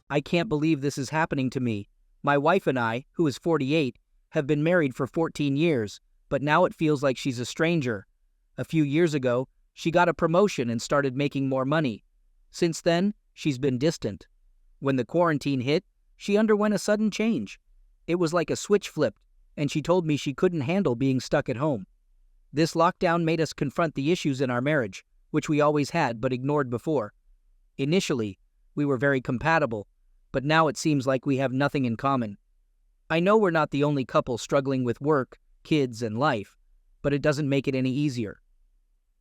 I can't believe this is happening to me. My wife and I, who is 48, have been married for 14 years, but now it feels like she's a stranger. A few years ago, she got a promotion and started making more money. Since then, she's been distant. When the quarantine hit, she underwent a sudden change. It was like a switch flipped, and she told me she couldn't handle being stuck at home. This lockdown made us confront the issues in our marriage, which we always had but ignored before. Initially, we were very compatible, but now it seems like we have nothing in common. I know we're not the only couple struggling with work, kids, and life, but it doesn't make it any easier.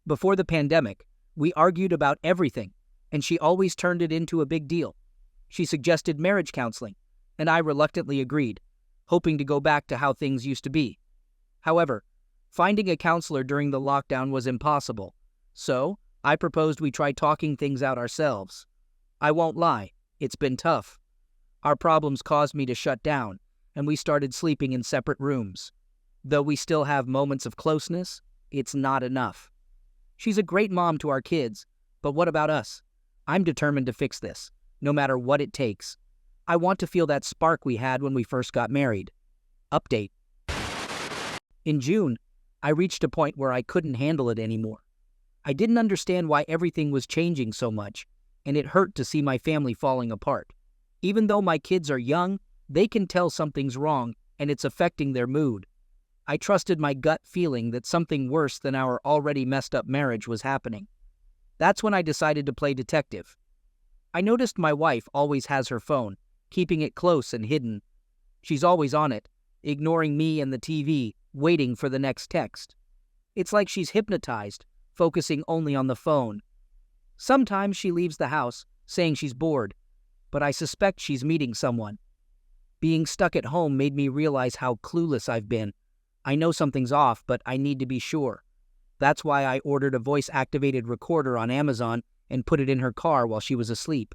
Before the pandemic, we argued about everything, and she always turned it into a big deal. She suggested marriage counseling, and I reluctantly agreed, hoping to go back to how things used to be. However, finding a counselor during the lockdown was impossible, so I proposed we try talking things out ourselves. I won't lie, it's been tough. Our problems caused me to shut down, and we started sleeping in separate rooms. Though we still have moments of closeness, it's not enough. She's a great mom to our kids, but what about us? I'm determined to fix this, no matter what it takes. I want to feel that spark we had when we first got married. Update. In June, I reached a point where I couldn't handle it anymore. I didn't understand why everything was changing so much, and it hurt to see my family falling apart. Even though my kids are young, they can tell something's wrong, and it's affecting their mood. I trusted my gut feeling that something worse than our already messed up marriage was happening. That's when I decided to play detective. I noticed my wife always has her phone, keeping it close and hidden. She's always on it, ignoring me and the TV, waiting for the next text. It's like she's hypnotized, focusing only on the phone. Sometimes she leaves the house, saying she's bored, but I suspect she's meeting someone. Being stuck at home made me realize how clueless I've been. I know something's off, but I need to be sure. That's why I ordered a voice-activated recorder on Amazon and put it in her car while she was asleep.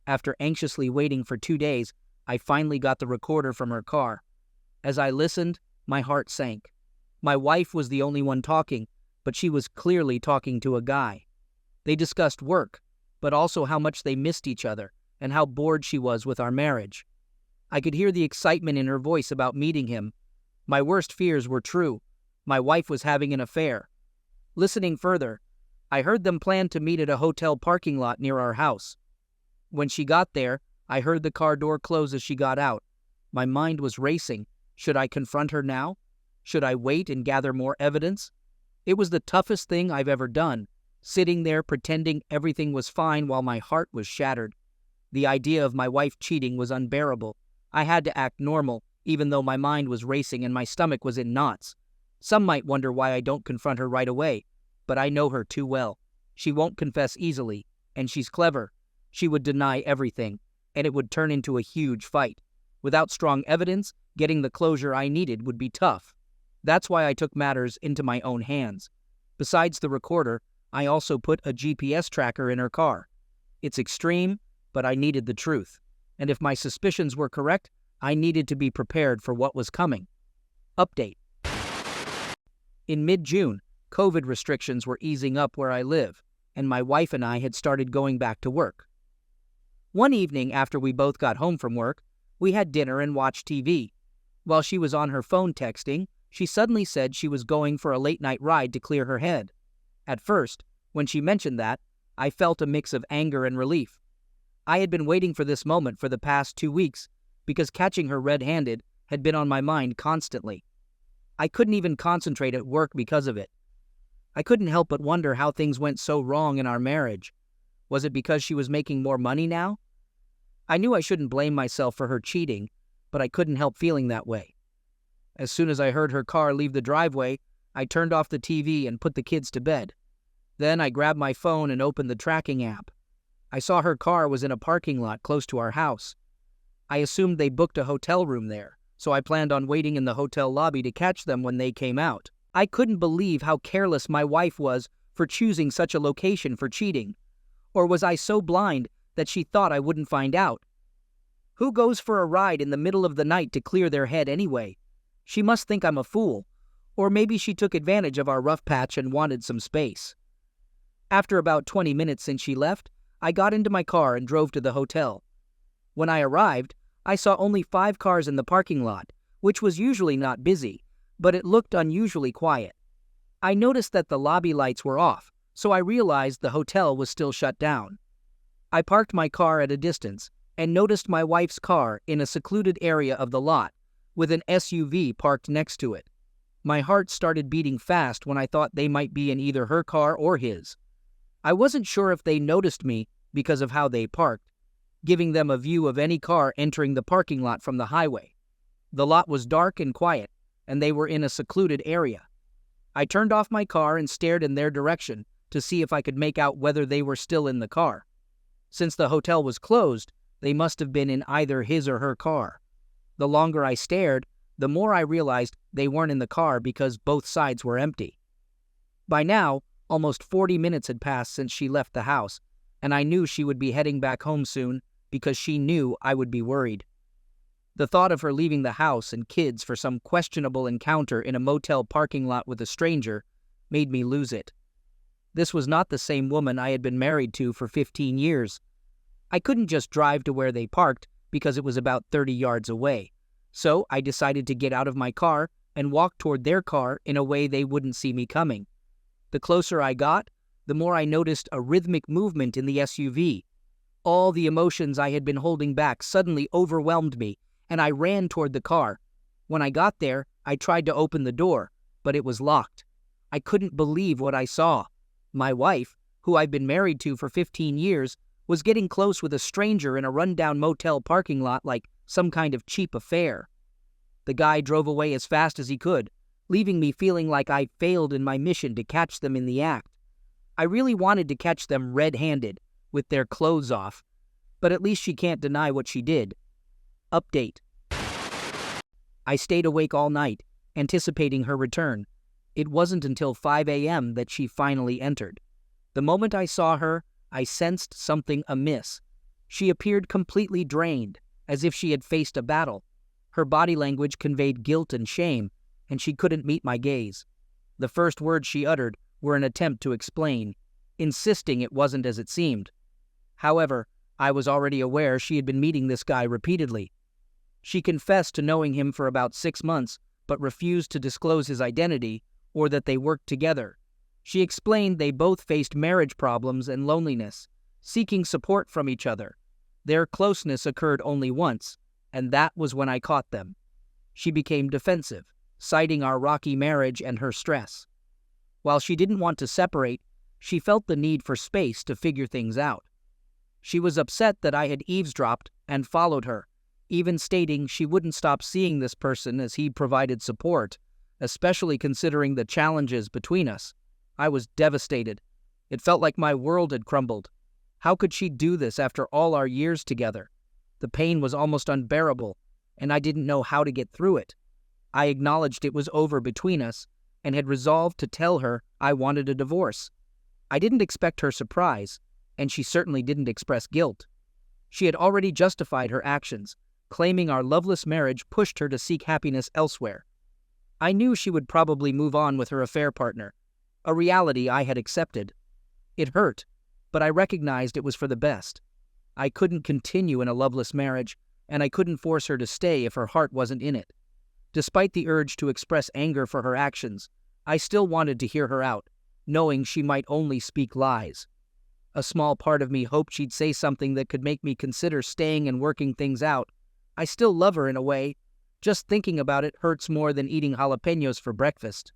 After anxiously waiting for 2 days, I finally got the recorder from her car. As I listened, my heart sank. My wife was the only one talking, but she was clearly talking to a guy. They discussed work, but also how much they missed each other and how bored she was with our marriage. I could hear the excitement in her voice about meeting him. My worst fears were true. My wife was having an affair. Listening further, I heard them plan to meet at a hotel parking lot near our house. When she got there, I heard the car door close as she got out. My mind was racing. Should I confront her now? Should I wait and gather more evidence? It was the toughest thing I've ever done, sitting there pretending everything was fine while my heart was shattered. The idea of my wife cheating was unbearable. I had to act normal, even though my mind was racing and my stomach was in knots. Some might wonder why I don't confront her right away, but I know her too well. She won't confess easily, and she's clever. She would deny everything, and it would turn into a huge fight. Without strong evidence, getting the closure I needed would be tough. That's why I took matters into my own hands. Besides the recorder, I also put a GPS tracker in her car. It's extreme, but I needed the truth. And if my suspicions were correct, I needed to be prepared for what was coming. Update. In mid-June, COVID restrictions were easing up where I live, and my wife and I had started going back to work. One evening after we both got home from work, we had dinner and watched TV. While she was on her phone texting, she suddenly said she was going for a late-night ride to clear her head. At first, when she mentioned that, I felt a mix of anger and relief. I had been waiting for this moment for the past 2 weeks because catching her red-handed had been on my mind constantly. I couldn't even concentrate at work because of it. I couldn't help but wonder how things went so wrong in our marriage. Was it because she was making more money now? I knew I shouldn't blame myself for her cheating, but I couldn't help feeling that way. As soon as I heard her car leave the driveway, I turned off the TV and put the kids to bed. Then I grabbed my phone and opened the tracking app. I saw her car was in a parking lot close to our house. I assumed they booked a hotel room there, so I planned on waiting in the hotel lobby to catch them when they came out. I couldn't believe how careless my wife was for choosing such a location for cheating. Or was I so blind that she thought I wouldn't find out? Who goes for a ride in the middle of the night to clear their head anyway? She must think I'm a fool. Or maybe she took advantage of our rough patch and wanted some space. After about 20 minutes since she left, I got into my car and drove to the hotel. When I arrived, I saw only 5 cars in the parking lot, which was usually not busy, but it looked unusually quiet. I noticed that the lobby lights were off, so I realized the hotel was still shut down. I parked my car at a distance and noticed my wife's car in a secluded area of the lot, with an SUV parked next to it. My heart started beating fast when I thought they might be in either her car or his. I wasn't sure if they noticed me because of how they parked, giving them a view of any car entering the parking lot from the highway. The lot was dark and quiet, and they were in a secluded area. I turned off my car and stared in their direction to see if I could make out whether they were still in the car. Since the hotel was closed, they must have been in either his or her car. The longer I stared, the more I realized they weren't in the car because both sides were empty. By now, almost 40 minutes had passed since she left the house, and I knew she would be heading back home soon because she knew I would be worried. The thought of her leaving the house and kids for some questionable encounter in a motel parking lot with a stranger made me lose it. This was not the same woman I had been married to for 15 years. I couldn't just drive to where they parked because it was about 30 yards away, so I decided to get out of my car and walk toward their car in a way they wouldn't see me coming. The closer I got, the more I noticed a rhythmic movement in the SUV. All the emotions I had been holding back suddenly overwhelmed me, and I ran toward the car. When I got there, I tried to open the door, but it was locked. I couldn't believe what I saw. My wife, who I've been married to for 15 years, was getting close with a stranger in a rundown motel parking lot like some kind of cheap affair. The guy drove away as fast as he could, leaving me feeling like I failed in my mission to catch them in the act. I really wanted to catch them red-handed, with their clothes off, but at least she can't deny what she did. Update. I stayed awake all night, anticipating her return. It wasn't until 5 a.m. that she finally entered. The moment I saw her, I sensed something amiss. She appeared completely drained, as if she had faced a battle. Her body language conveyed guilt and shame, and she couldn't meet my gaze. The first words she uttered were an attempt to explain, insisting it wasn't as it seemed. However, I was already aware she had been meeting this guy repeatedly. She confessed to knowing him for about 6 months, but refused to disclose his identity or that they worked together. She explained they both faced marriage problems and loneliness, seeking support from each other. Their closeness occurred only once, and that was when I caught them. She became defensive, citing our rocky marriage and her stress. While she didn't want to separate, she felt the need for space to figure things out. She was upset that I had eavesdropped and followed her, even stating she wouldn't stop seeing this person as he provided support, especially considering the challenges between us. I was devastated. It felt like my world had crumbled. How could she do this after all our years together? The pain was almost unbearable, and I didn't know how to get through it. I acknowledged it was over between us and had resolved to tell her I wanted a divorce. I didn't expect her surprise, and she certainly didn't express guilt. She had already justified her actions, claiming our loveless marriage pushed her to seek happiness elsewhere. I knew she would probably move on with her affair partner, a reality I had accepted. It hurt, but I recognized it was for the best. I couldn't continue in a loveless marriage, and I couldn't force her to stay if her heart wasn't in it. Despite the urge to express anger for her actions, I still wanted to hear her out, knowing she might only speak lies. A small part of me hoped she'd say something that could make me consider staying and working things out. I still love her in a way. Just thinking about it hurts more than eating jalapenos for breakfast.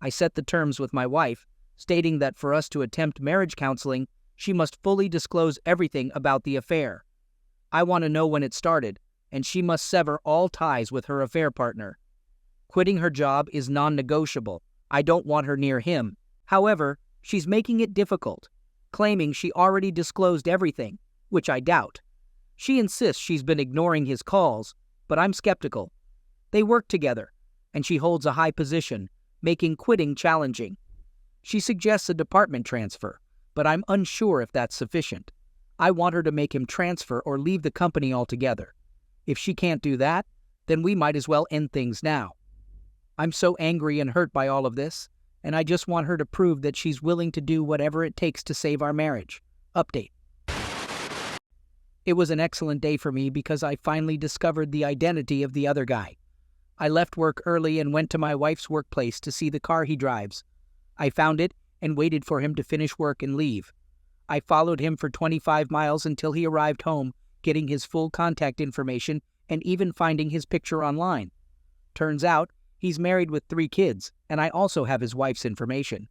I set the terms with my wife, stating that for us to attempt marriage counseling, she must fully disclose everything about the affair. I want to know when it started, and she must sever all ties with her affair partner. Quitting her job is non-negotiable. I don't want her near him. However, she's making it difficult, claiming she already disclosed everything, which I doubt. She insists she's been ignoring his calls, but I'm skeptical. They work together, and she holds a high position, making quitting challenging. She suggests a department transfer, but I'm unsure if that's sufficient. I want her to make him transfer or leave the company altogether. If she can't do that, then we might as well end things now. I'm so angry and hurt by all of this, and I just want her to prove that she's willing to do whatever it takes to save our marriage. Update. It was an excellent day for me because I finally discovered the identity of the other guy. I left work early and went to my wife's workplace to see the car he drives. I found it and waited for him to finish work and leave. I followed him for 25 miles until he arrived home, getting his full contact information and even finding his picture online. Turns out, he's married with 3 kids, and I also have his wife's information.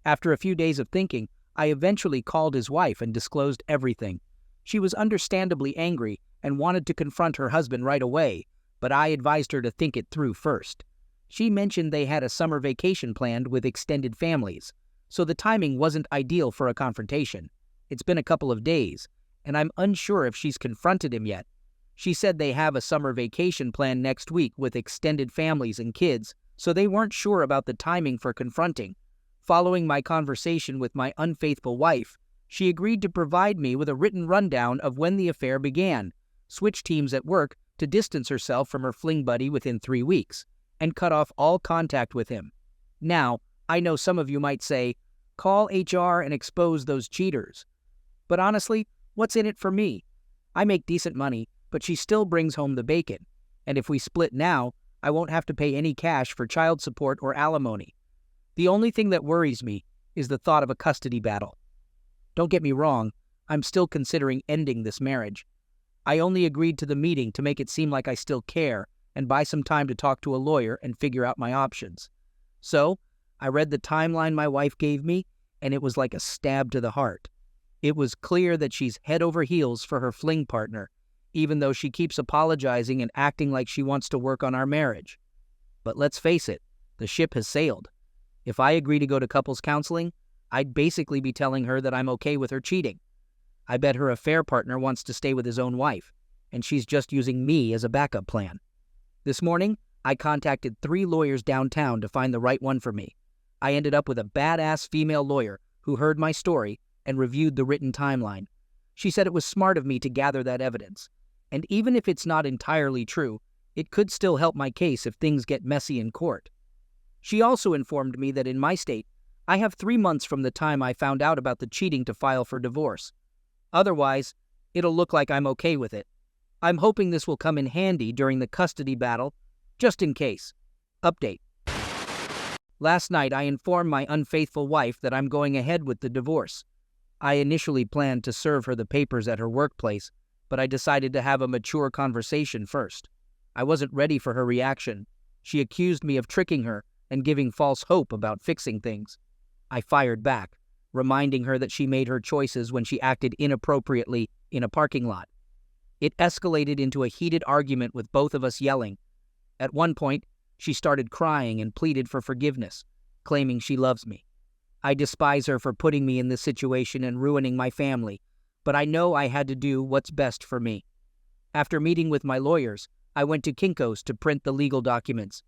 After a few days of thinking, I eventually called his wife and disclosed everything. She was understandably angry and wanted to confront her husband right away, but I advised her to think it through first. She mentioned they had a summer vacation planned with extended families, so the timing wasn't ideal for a confrontation. It's been a couple of days, and I'm unsure if she's confronted him yet. She said they have a summer vacation planned next week with extended families and kids, so they weren't sure about the timing for confronting. Following my conversation with my unfaithful wife, she agreed to provide me with a written rundown of when the affair began, switch teams at work to distance herself from her fling buddy within 3 weeks, and cut off all contact with him. Now, I know some of you might say, call HR and expose those cheaters. But honestly, what's in it for me? I make decent money, but she still brings home the bacon. And if we split now, I won't have to pay any cash for child support or alimony. The only thing that worries me is the thought of a custody battle. Don't get me wrong, I'm still considering ending this marriage. I only agreed to the meeting to make it seem like I still care and buy some time to talk to a lawyer and figure out my options. So, I read the timeline my wife gave me, and it was like a stab to the heart. It was clear that she's head over heels for her fling partner, even though she keeps apologizing and acting like she wants to work on our marriage. But let's face it, the ship has sailed. If I agree to go to couples counseling, I'd basically be telling her that I'm okay with her cheating. I bet her affair partner wants to stay with his own wife, and she's just using me as a backup plan. This morning, I contacted 3 lawyers downtown to find the right one for me. I ended up with a badass female lawyer who heard my story and reviewed the written timeline. She said it was smart of me to gather that evidence, and even if it's not entirely true, it could still help my case if things get messy in court. She also informed me that in my state, I have 3 months from the time I found out about the cheating to file for divorce. Otherwise, it'll look like I'm okay with it. I'm hoping this will come in handy during the custody battle, just in case. Update. Last night, I informed my unfaithful wife that I'm going ahead with the divorce. I initially planned to serve her the papers at her workplace, but I decided to have a mature conversation first. I wasn't ready for her reaction. She accused me of tricking her and giving false hope about fixing things. I fired back, reminding her that she made her choices when she acted inappropriately in a parking lot. It escalated into a heated argument with both of us yelling. At one point, she started crying and pleaded for forgiveness, claiming she loves me. I despise her for putting me in this situation and ruining my family, but I know I had to do what's best for me. After meeting with my lawyers, I went to Kinko's to print the legal documents.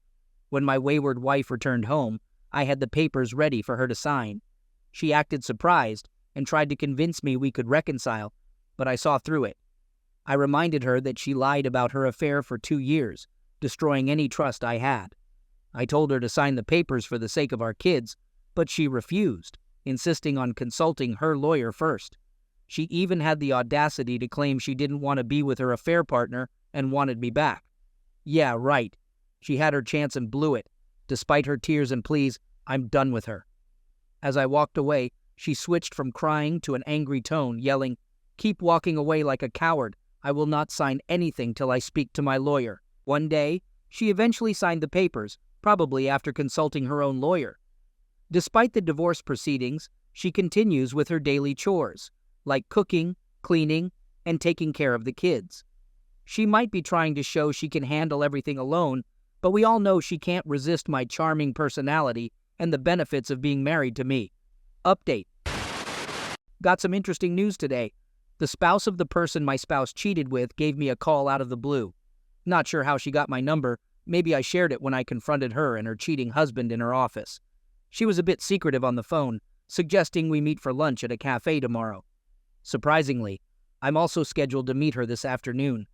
When my wayward wife returned home, I had the papers ready for her to sign. She acted surprised and tried to convince me we could reconcile, but I saw through it. I reminded her that she lied about her affair for 2 years, destroying any trust I had. I told her to sign the papers for the sake of our kids, but she refused, insisting on consulting her lawyer first. She even had the audacity to claim she didn't want to be with her affair partner and wanted me back. Yeah, right. She had her chance and blew it. Despite her tears and pleas, I'm done with her. As I walked away, she switched from crying to an angry tone, yelling, "Keep walking away like a coward. I will not sign anything till I speak to my lawyer." One day, she eventually signed the papers, probably after consulting her own lawyer. Despite the divorce proceedings, she continues with her daily chores, like cooking, cleaning, and taking care of the kids. She might be trying to show she can handle everything alone, but we all know she can't resist my charming personality and the benefits of being married to me. Update. Got some interesting news today. The spouse of the person my spouse cheated with gave me a call out of the blue. Not sure how she got my number. Maybe I shared it when I confronted her and her cheating husband in her office. She was a bit secretive on the phone, suggesting we meet for lunch at a cafe tomorrow. Surprisingly, I'm also scheduled to meet her this afternoon.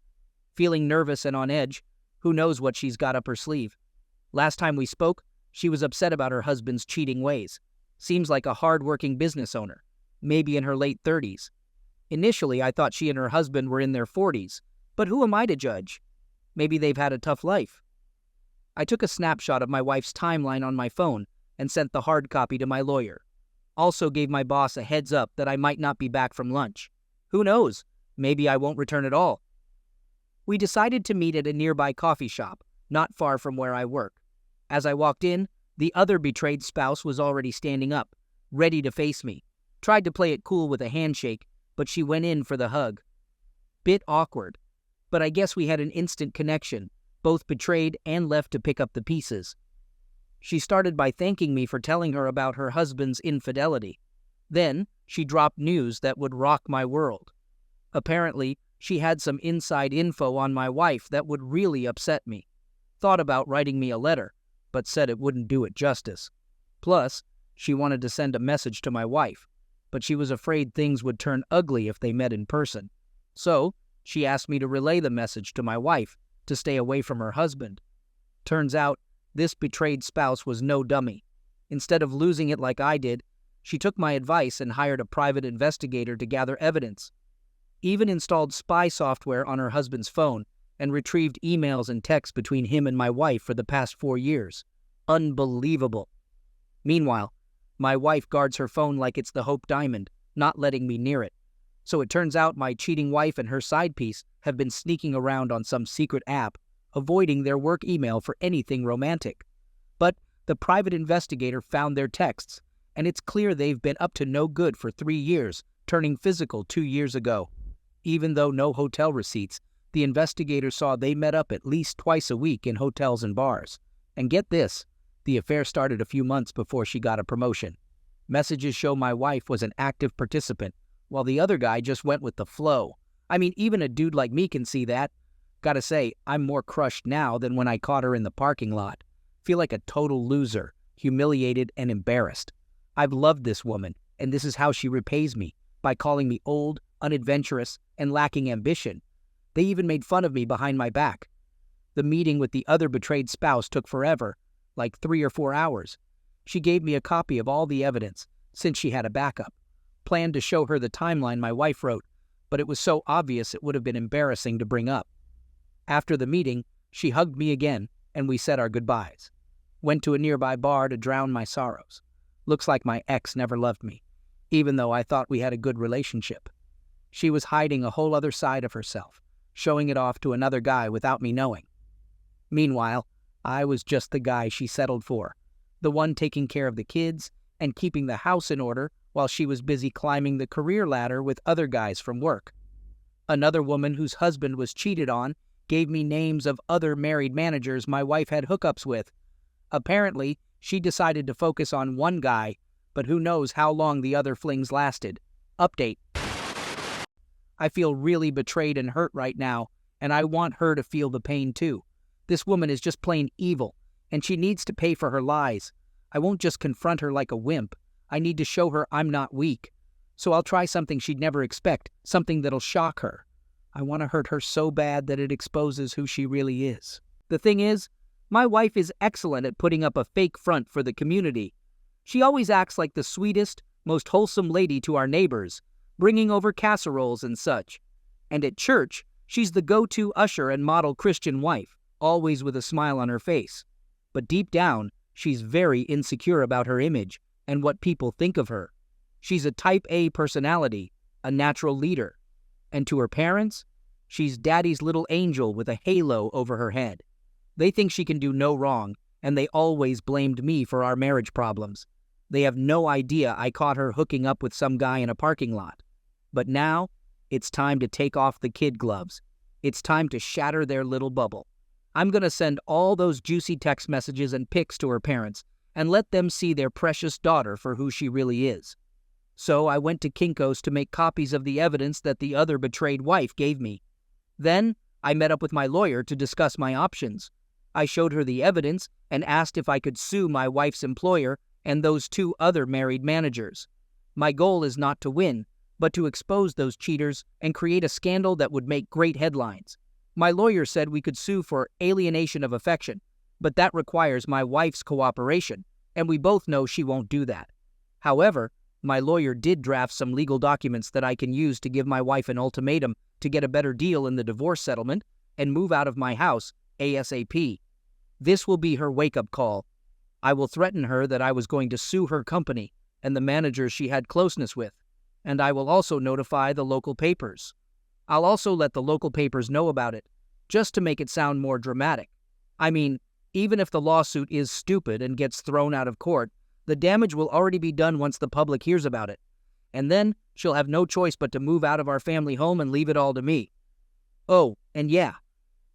Feeling nervous and on edge, who knows what she's got up her sleeve. Last time we spoke, she was upset about her husband's cheating ways. Seems like a hard-working business owner, maybe in her late 30s. Initially, I thought she and her husband were in their 40s, but who am I to judge? Maybe they've had a tough life. I took a snapshot of my wife's timeline on my phone and sent the hard copy to my lawyer. Also gave my boss a heads up that I might not be back from lunch. Who knows? Maybe I won't return at all. We decided to meet at a nearby coffee shop, not far from where I work. As I walked in, the other betrayed spouse was already standing up, ready to face me. Tried to play it cool with a handshake, but she went in for the hug. Bit awkward, but I guess we had an instant connection, both betrayed and left to pick up the pieces. She started by thanking me for telling her about her husband's infidelity. Then, she dropped news that would rock my world. Apparently, she had some inside info on my wife that would really upset me. Thought about writing me a letter, but said it wouldn't do it justice. Plus, she wanted to send a message to my wife, but she was afraid things would turn ugly if they met in person. So, she asked me to relay the message to my wife to stay away from her husband. Turns out, this betrayed spouse was no dummy. Instead of losing it like I did, she took my advice and hired a private investigator to gather evidence. Even installed spy software on her husband's phone and retrieved emails and texts between him and my wife for the past 4 years. Unbelievable. Meanwhile, my wife guards her phone like it's the Hope Diamond, not letting me near it. So it turns out my cheating wife and her side piece have been sneaking around on some secret app, avoiding their work email for anything romantic. But the private investigator found their texts, and it's clear they've been up to no good for 3 years, turning physical 2 years ago. Even though no hotel receipts, the investigator saw they met up at least twice a week in hotels and bars. And get this, the affair started a few months before she got a promotion. Messages show my wife was an active participant, while the other guy just went with the flow. I mean, even a dude like me can see that. Gotta say, I'm more crushed now than when I caught her in the parking lot. Feel like a total loser, humiliated and embarrassed. I've loved this woman, and this is how she repays me, by calling me old, unadventurous, and lacking ambition. They even made fun of me behind my back. The meeting with the other betrayed spouse took forever, like 3 or 4 hours. She gave me a copy of all the evidence, since she had a backup. Planned to show her the timeline my wife wrote, but it was so obvious it would have been embarrassing to bring up. After the meeting, she hugged me again, and we said our goodbyes. Went to a nearby bar to drown my sorrows. Looks like my ex never loved me, even though I thought we had a good relationship. She was hiding a whole other side of herself, showing it off to another guy without me knowing. Meanwhile, I was just the guy she settled for, the one taking care of the kids and keeping the house in order while she was busy climbing the career ladder with other guys from work. Another woman whose husband was cheated on gave me names of other married managers my wife had hookups with. Apparently, she decided to focus on one guy, but who knows how long the other flings lasted. Update. I feel really betrayed and hurt right now, and I want her to feel the pain too. This woman is just plain evil, and she needs to pay for her lies. I won't just confront her like a wimp. I need to show her I'm not weak. So I'll try something she'd never expect, something that'll shock her. I want to hurt her so bad that it exposes who she really is. The thing is, my wife is excellent at putting up a fake front for the community. She always acts like the sweetest, most wholesome lady to our neighbors, bringing over casseroles and such. And at church, she's the go-to usher and model Christian wife, always with a smile on her face. But deep down, she's very insecure about her image and what people think of her. She's a type A personality, a natural leader. And to her parents, she's daddy's little angel with a halo over her head. They think she can do no wrong, and they always blamed me for our marriage problems. They have no idea I caught her hooking up with some guy in a parking lot. But now, it's time to take off the kid gloves. It's time to shatter their little bubble. I'm going to send all those juicy text messages and pics to her parents and let them see their precious daughter for who she really is. So I went to Kinko's to make copies of the evidence that the other betrayed wife gave me. Then I met up with my lawyer to discuss my options. I showed her the evidence and asked if I could sue my wife's employer and those 2 other married managers. My goal is not to win, but to expose those cheaters and create a scandal that would make great headlines. My lawyer said we could sue for alienation of affection, but that requires my wife's cooperation, and we both know she won't do that. However, My lawyer did draft some legal documents that I can use to give my wife an ultimatum to get a better deal in the divorce settlement and move out of my house ASAP. This will be her wake-up call. I will threaten her that I was going to sue her company and the managers she had closeness with, and I will also notify the local papers. I'll also let the local papers know about it, just to make it sound more dramatic. I mean, even if the lawsuit is stupid and gets thrown out of court, the damage will already be done once the public hears about it. And then she'll have no choice but to move out of our family home and leave it all to me. Oh, and yeah,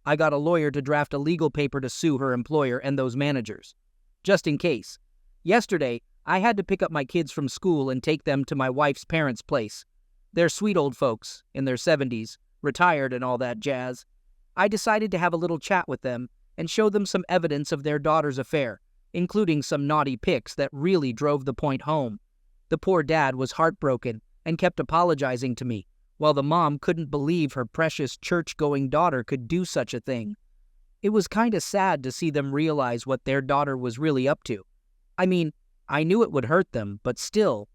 I got a lawyer to draft a legal paper to sue her employer and those managers. Just in case. Yesterday, I had to pick up my kids from school and take them to my wife's parents' place. They're sweet old folks, in their 70s, retired and all that jazz. I decided to have a little chat with them and show them some evidence of their daughter's affair, including some naughty pics that really drove the point home. The poor dad was heartbroken and kept apologizing to me, while the mom couldn't believe her precious church-going daughter could do such a thing. It was kinda sad to see them realize what their daughter was really up to. I mean, I knew it would hurt them, but still.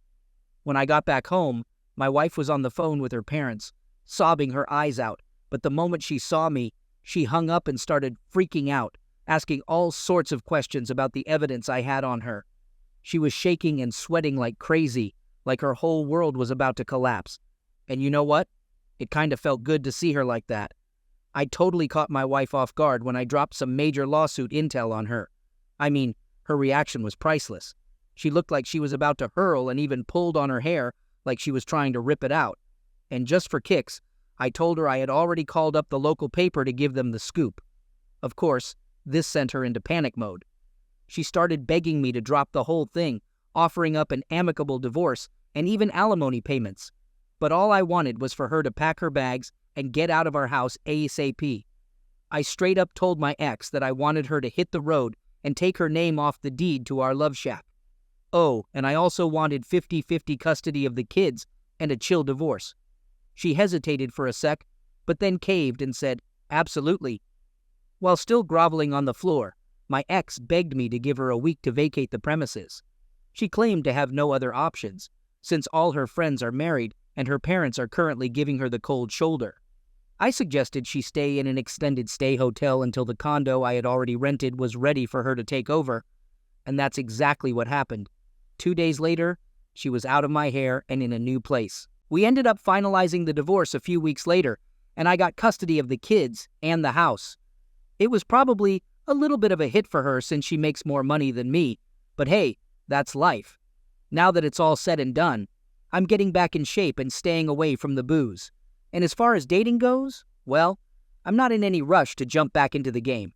When I got back home, my wife was on the phone with her parents, sobbing her eyes out, but the moment she saw me, she hung up and started freaking out, asking all sorts of questions about the evidence I had on her. She was shaking and sweating like crazy, like her whole world was about to collapse. And you know what? It kinda felt good to see her like that. I totally caught my wife off guard when I dropped some major lawsuit intel on her. I mean, her reaction was priceless. She looked like she was about to hurl and even pulled on her hair like she was trying to rip it out. And just for kicks, I told her I had already called up the local paper to give them the scoop. Of course, this sent her into panic mode. She started begging me to drop the whole thing, offering up an amicable divorce and even alimony payments. But all I wanted was for her to pack her bags and get out of our house ASAP. I straight up told my ex that I wanted her to hit the road and take her name off the deed to our love shack. Oh, and I also wanted 50-50 custody of the kids and a chill divorce. She hesitated for a sec, but then caved and said, absolutely. While still groveling on the floor, my ex begged me to give her a week to vacate the premises. She claimed to have no other options, since all her friends are married and her parents are currently giving her the cold shoulder. I suggested she stay in an extended stay hotel until the condo I had already rented was ready for her to take over, and that's exactly what happened. 2 days later, she was out of my hair and in a new place. We ended up finalizing the divorce a few weeks later, and I got custody of the kids and the house. It was probably a little bit of a hit for her since she makes more money than me, but hey, that's life. Now that it's all said and done, I'm getting back in shape and staying away from the booze. And as far as dating goes, well, I'm not in any rush to jump back into the game.